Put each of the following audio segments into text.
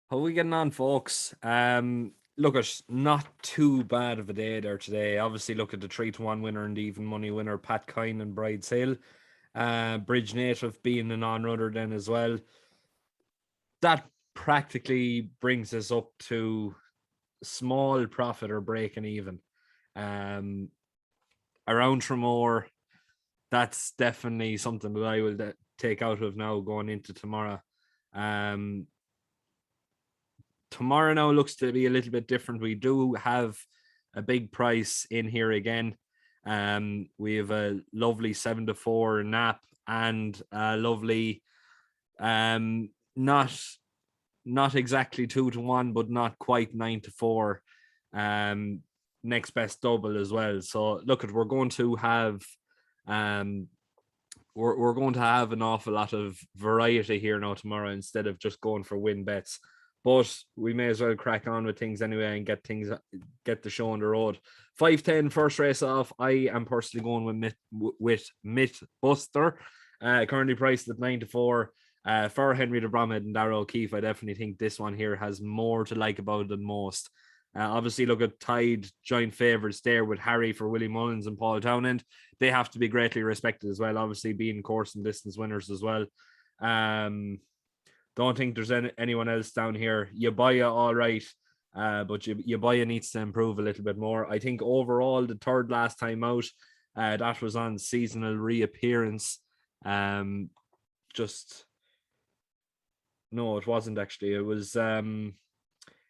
How are we getting on, folks? Look, it's not too bad of a day there today. Obviously, look at the 3-1 winner and the even money winner, Pat Kine and Bride's Hill. Bridge Native being an on-runner then as well. That practically brings us up to small profit or breaking even. Um, Around Tramore, that's definitely something that I will take out of now going into tomorrow. Um, Tomorrow now looks to be a little bit different. We do have a big price in here again. We have a lovely 7-4 nap and a lovely not exactly 2-1, but not quite 9-4. Um, Next best double as well. So look at we're going to have we're going to have an awful lot of variety here now tomorrow instead of just going for win bets. But we may as well crack on with things anyway and get the show on the road. 5-10 first race off. I am personally going with Mythbuster, currently priced at 9-4. For Henry de Bromhead and Darrell O'Keefe, I definitely think this one here has more to like about it than most. Obviously, look at tied joint favourites there with Harry for Willie Mullins and Paul Townend. They have to be greatly respected as well, obviously being course and distance winners as well. Don't think there's anyone else down here. Yabaya, all right, but Yabaya needs to improve a little bit more. I think overall, the third last time out, that was on seasonal reappearance. Just no, it wasn't actually. It was on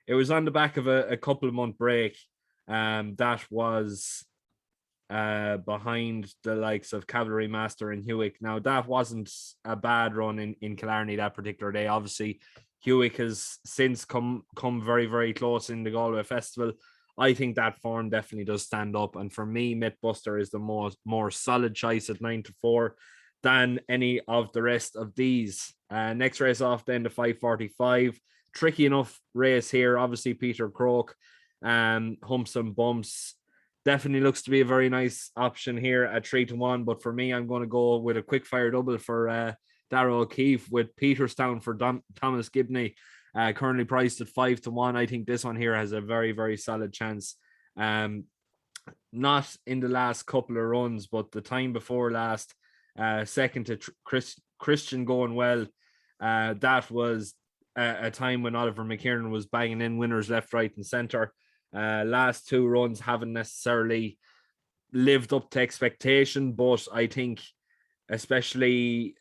the back of a couple of month break. That was behind the likes of Cavalry Master and Hewick. Now, that wasn't a bad run in Killarney that particular day. Obviously, Hewick has since come very, very close in the Galway Festival. I think that form definitely does stand up. And for me, Mythbuster is the more solid choice at 9-4 than any of the rest of these. Next race off then the 5:45. Tricky enough race here. Obviously, Peter Croke, humps and bumps. Definitely looks to be a very nice option here at 3-1. But for me, I'm going to go with a quick fire double for Darrell O'Keefe with Peterstown for Thomas Gibney, currently priced at 5-1. I think this one here has a very, very solid chance. Not in the last couple of runs, but the time before last, second to Christian going well. That was a time when Oliver McKiernan was banging in winners left, right, and centre. Last two runs haven't necessarily lived up to expectation, but I think, especially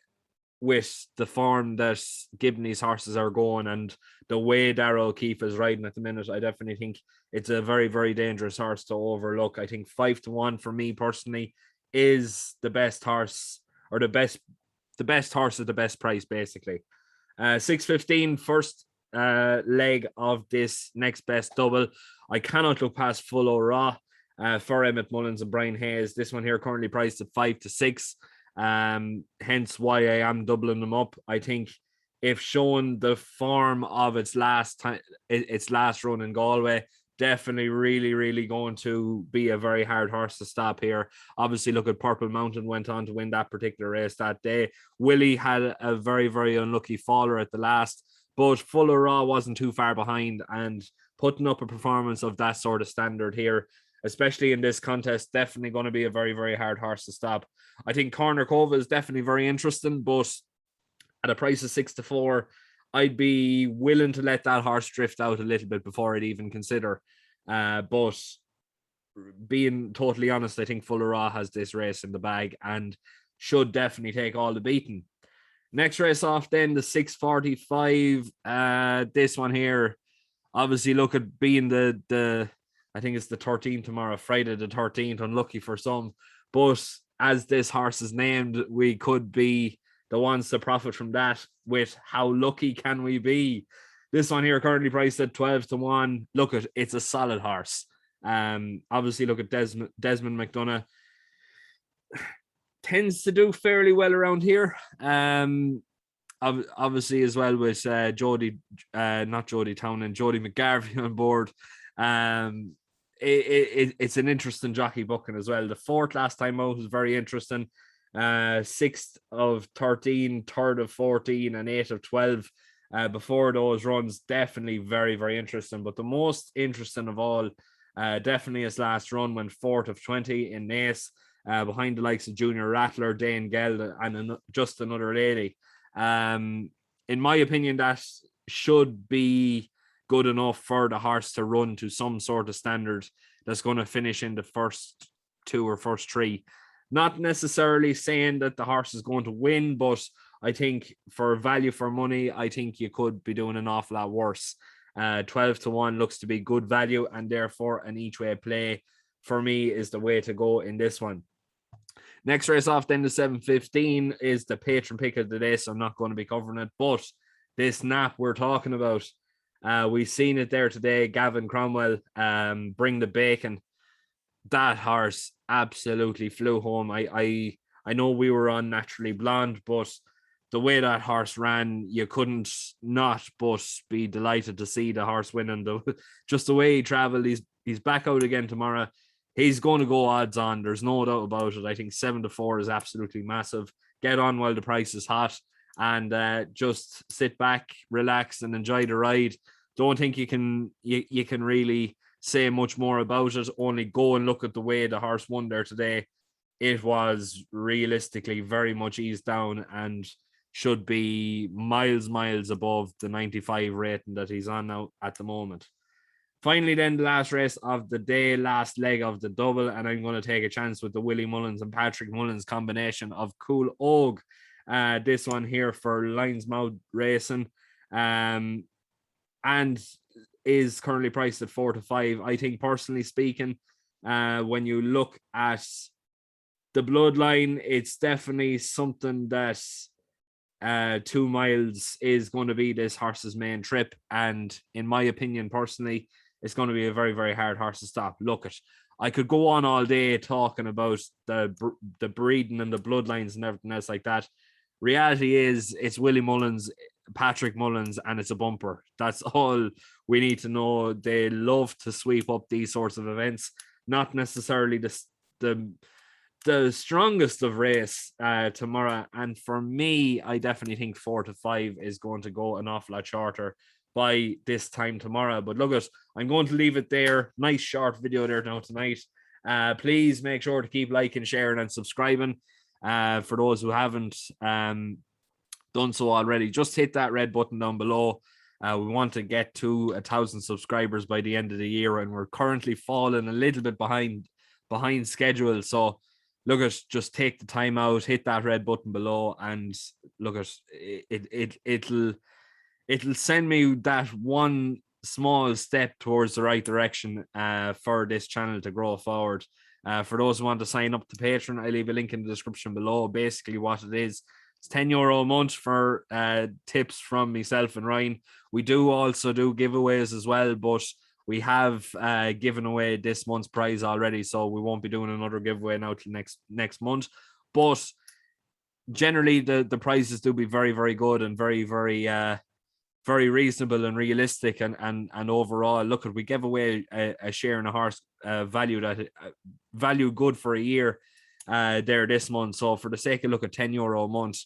with the form that Gibney's horses are going and the way Darrell O'Keefe is riding at the minute, I definitely think it's a very, very dangerous horse to overlook. I think 5-1 for me personally is the best horse, or the best horse at the best price, basically. 6:15 first leg of this next best double. I cannot look past Full O'Ra for Emmett Mullins and Brian Hayes. This one here currently priced at 5-6. Hence why I am doubling them up. I think if shown the form of its last run in Galway, definitely really going to be a very hard horse to stop here. Obviously, look at Purple Mountain went on to win that particular race that day. Willie had a very, very unlucky faller at the last, but Fuller Raw wasn't too far behind, and putting up a performance of that sort of standard here, especially in this contest, definitely going to be a very, very hard horse to stop. I think Corner Cove is definitely very interesting, but at a price of 6-4, I'd be willing to let that horse drift out a little bit before I'd even consider. But being totally honest, I think Fuller Raw has this race in the bag and should definitely take all the beating. Next race off then, the 6:45. This one here, obviously look at being the I think it's the 13th tomorrow, Friday the 13th, unlucky for some. But as this horse is named, we could be the ones to profit from that with how lucky can we be. This one here currently priced at 12-1. Look at it's a solid horse. Obviously look at Desmond McDonough. Tends to do fairly well around here. Obviously as well with not Jody Townend, Jody McGarvey on board. It's an interesting jockey booking as well. The fourth last time out was very interesting. 6th of 13, 3rd of 14, and 8th of 12. before those runs. Definitely very, very interesting. But the most interesting of all, definitely his last run, went 4th of 20 in Naas, behind the likes of Junior Rattler, Dane Geld, and just another lady. In my opinion, that should be good enough for the horse to run to some sort of standard that's going to finish in the first 2 or first 3. Not necessarily saying that the horse is going to win, but I think for value for money, I think you could be doing an awful lot worse. 12-1 looks to be good value, and therefore an each way play for me is the way to go in this one. Next race off then, the 7:15, is the patron pick of the day, so I'm not going to be covering it. But this nap we're talking about, we've seen it there today. Gavin Cromwell, bring the bacon. That horse absolutely flew home. I know we were on Naturally Blonde, but the way that horse ran, you couldn't not but be delighted to see the horse winning. Just the way he traveled, he's back out again tomorrow. He's going to go odds on. There's no doubt about it. I think 7-4 is absolutely massive. Get on while the price is hot, and just sit back, relax, and enjoy the ride. Don't think you can really say much more about it. Only go and look at the way the horse won there today. It was realistically very much eased down and should be miles above the 95 rating that he's on now at the moment. Finally, then, the last race of the day, last leg of the double, and I'm going to take a chance with the Willie Mullins and Patrick Mullins combination of Cool Og. This one here for Linesmouth Racing, and is currently priced at 4-5. I think, personally speaking, when you look at the bloodline, it's definitely something that 2 miles is going to be this horse's main trip, and in my opinion, personally, it's going to be a very, very hard horse to stop. Look, I could go on all day talking about the breeding and the bloodlines and everything else like that. Reality is, it's Willie Mullins, Patrick Mullins, and it's a bumper. That's all we need to know. They love to sweep up these sorts of events. Not necessarily the strongest of race tomorrow. And for me, I definitely think 4-5 is going to go an awful lot shorter by this time tomorrow. But look, I'm going to leave it there. Nice short video there now tonight. Please make sure to keep liking, sharing, and subscribing. For those who haven't done so already, just hit that red button down below. We want to get to 1,000 subscribers by the end of the year, and we're currently falling a little bit behind schedule. So look, just take the time out, hit that red button below, and look, it'll send me that one small step towards the right direction for this channel to grow forward. For those who want to sign up to Patreon, I leave a link in the description below. Basically what it is, it's €10 a month for tips from myself and Ryan. We do also do giveaways as well, but we have given away this month's prize already, so we won't be doing another giveaway now till next month. But generally, the prizes do be very, very good and very, very reasonable and realistic, and overall, look, we gave away a share in a horse value good for a year there this month. So for the sake of, look, at €10 a month,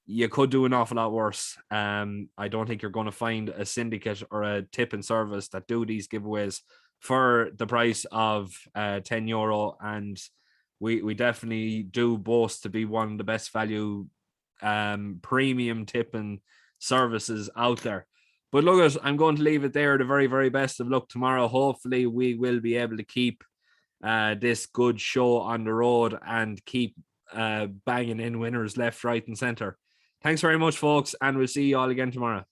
you could do an awful lot worse. I don't think you're going to find a syndicate or a tipping service that do these giveaways for the price of €10, and we definitely do boast to be one of the best value premium tipping services out there. But look, I'm going to leave it there. The very, very best of luck tomorrow. Hopefully we will be able to keep this good show on the road and keep banging in winners left, right, and center. Thanks very much, folks, and we'll see you all again tomorrow.